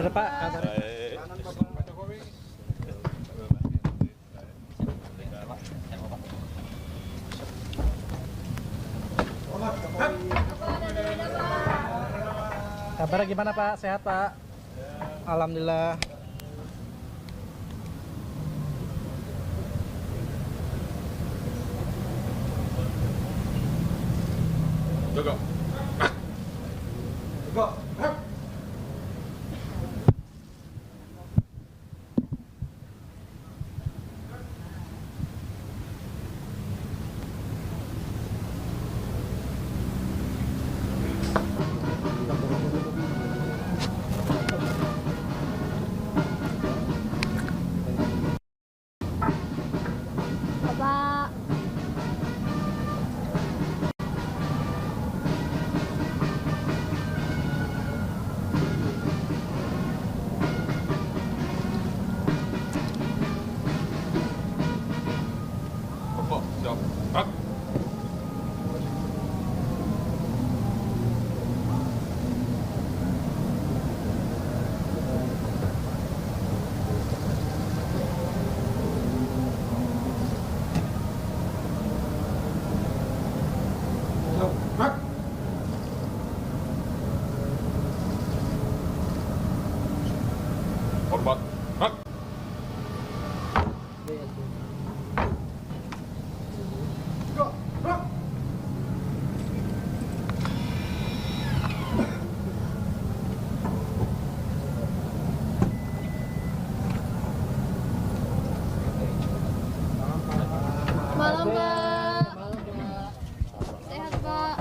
Ada Pak. Kabar gimana Pak? Sehat Pak? Alhamdulillah. Jaga. Jaga. Bapak. Bapak, siap. Hap. Hap. Hormat. Hap. Malam Pak. Sehat Pak.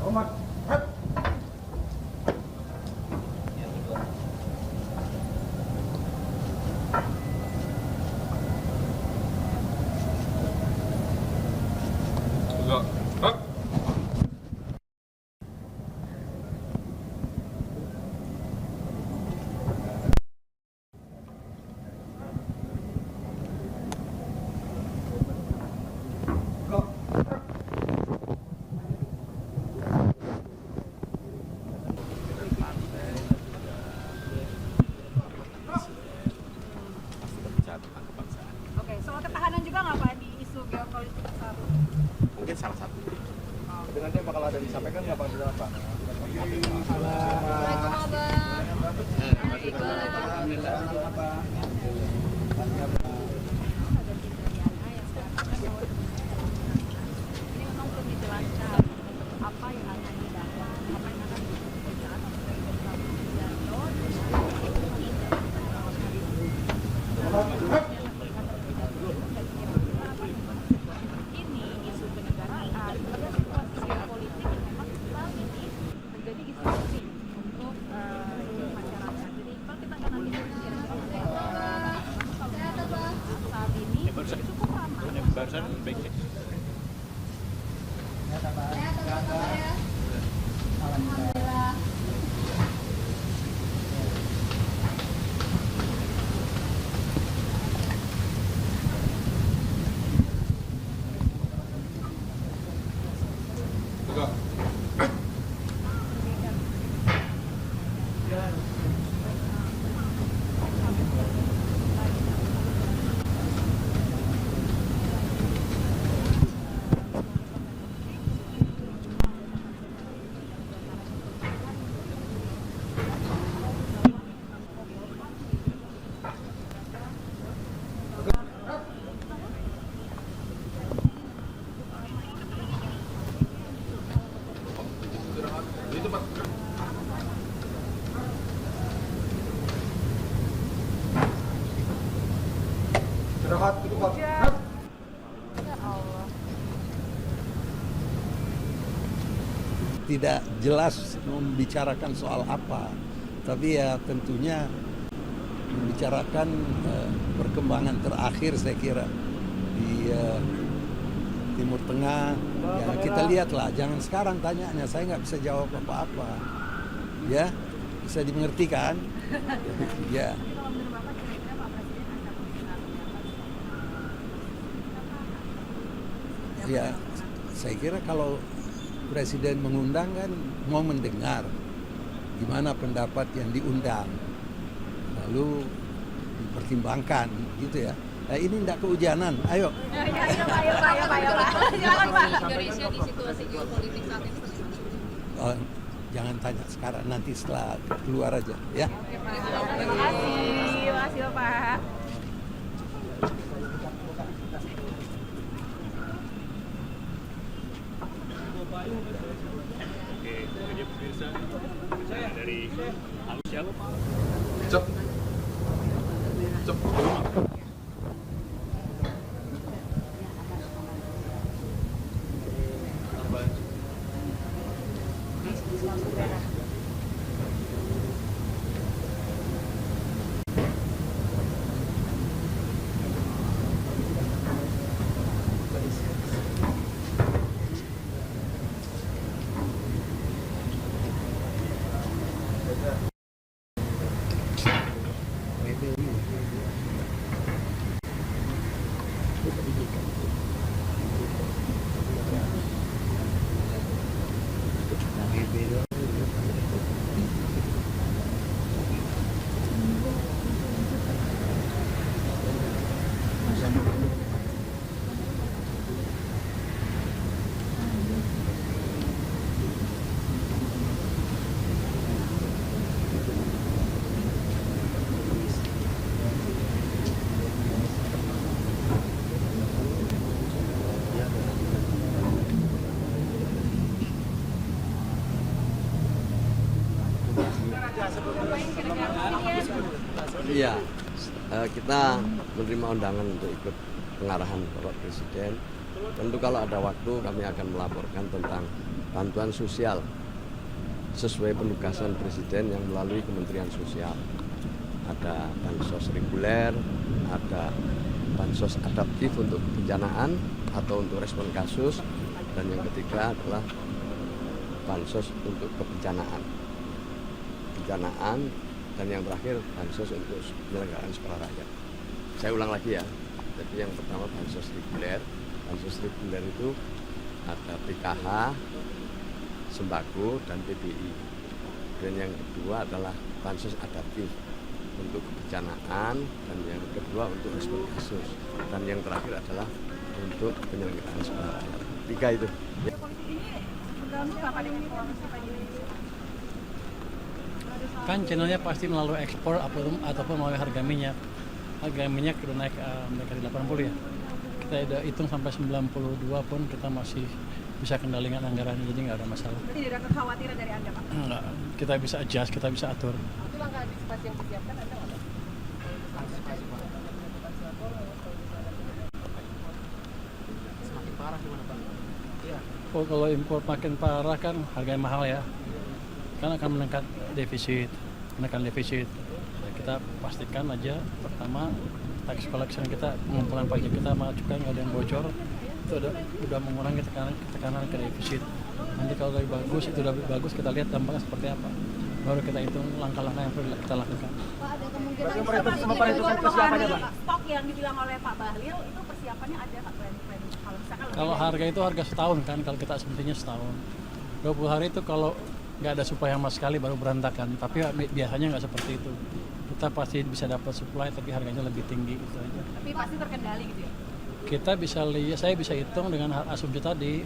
Hormat. Hap. Jaga. Hap. Oke, soal ketahanan juga nggak Pak di isu geopolitik saat ini? Mungkin salah satu. Nanti bakal ada disampaikan nggak Pak di dalam Pak? Assalamualaikum Abang. Ini memang belum dijelaskan apa yang akan didapat, apa yang akan diberikan oleh Prabowo Subianto ini isu kenegaraan, ada situasi geopolitik yang memang sekarang ini menjadi isu penting untuk seluruh masyarakat. Jadi kalau kita akan nanti kira-kira saat ini cukup ramai. Barusan baik. Alhamdulillah. Jaga. Di tempat. Istirahat, itu Pak. Hap. Ya Allah. Tidak jelas membicarakan soal apa, tapi ya tentunya membicarakan perkembangan terakhir saya kira di Timur Tengah. Ya kita lihatlah, jangan sekarang tanyanya, saya nggak bisa jawab apa-apa. Ya, bisa dimengerti kan? Ya. Kalau menurut Bapak kira-kira Pak Presiden akan Ya, saya kira kalau presiden mengundang kan mau mendengar gimana pendapat yang diundang, lalu dipertimbangkan gitu ya. Ini tidak kehujanan, ayo. Silakan Pak. Indonesia di situasi geopolitik saat ini seperti apa? Oh, jangan tanya sekarang, nanti setelah keluar aja ya. Terima kasih Bapak. Oke, jadi pemirsa dari Alsiap. Cep. Cep. Iya, kita menerima undangan untuk ikut pengarahan Bapak Presiden. Tentu kalau ada waktu kami akan melaporkan tentang bantuan sosial sesuai penugasan Presiden yang melalui Kementerian Sosial. Ada bansos reguler, ada bansos adaptif untuk kebencanaan atau untuk respon kasus, dan yang ketiga adalah bansos untuk kebencanaan, dan yang terakhir bansos untuk penyelenggaraan sekolah rakyat. Saya ulang lagi ya. Jadi yang pertama bansos reguler. Bansos reguler itu ada PKH, sembako, dan PBI. Dan yang kedua adalah bansos adaptif untuk kebencanaan, dan yang kedua untuk respon kasus, dan yang terakhir adalah untuk penyelenggaraan sekolah rakyat. 3 itu. Kan channelnya pasti melalui ekspor ataupun melalui harga minyak. Harga minyak udah naik mendekati 80 ya. Kita udah hitung sampai 92 pun kita masih bisa kendalikan anggaran, jadi nggak ada masalah. Tidak ada kekhawatiran dari Anda, Pak? Enggak, kita bisa adjust, kita bisa atur. Itu langkah antisipasi yang disiapkan ada nggak? Oh, kalau impor makin parah kan harganya mahal ya, kan akan menekan defisit. Ya, kita pastikan aja pertama tax collection kita, pengumpulan pajak kita sama cukai nggak ada yang bocor, itu udah mengurangi tekanan ke defisit. Nanti kalau lebih bagus, itu udah bagus, kita lihat dampaknya seperti apa, baru kita hitung langkah-langkah yang perlu kita lakukan. Pak, ada kemungkinan Stok yang dibilang oleh Pak Bahlil itu persiapannya ada nggak plan kalau misalkan Kalau harga itu harga setahun kan, kalau kita asumsinya setahun. 20 hari itu kalau nggak ada supply sama sekali baru berantakan, tapi biasanya nggak seperti itu. Kita pasti bisa dapat supply tapi harganya lebih tinggi, itu aja. tapi pasti terkendali gitu ya? Kita bisa lihat, saya bisa hitung dengan asumsi tadi,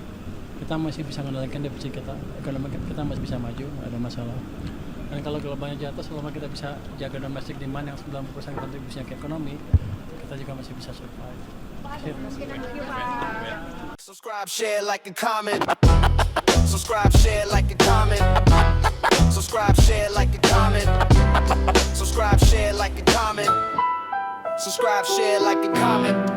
kita masih bisa mengendalikan defisit kita, ekonomi kita masih bisa maju, nggak ada masalah. Dan kalau globalnya jatuh, selama kita bisa jaga domestic demand yang 90% kontribusinya ke ekonomi, kita juga masih bisa survive. Subscribe, share, like, and comment. Subscribe, share, like, and comment. Subscribe, share, like, and comment. Subscribe, share, like, and comment. Subscribe, share, like, and comment.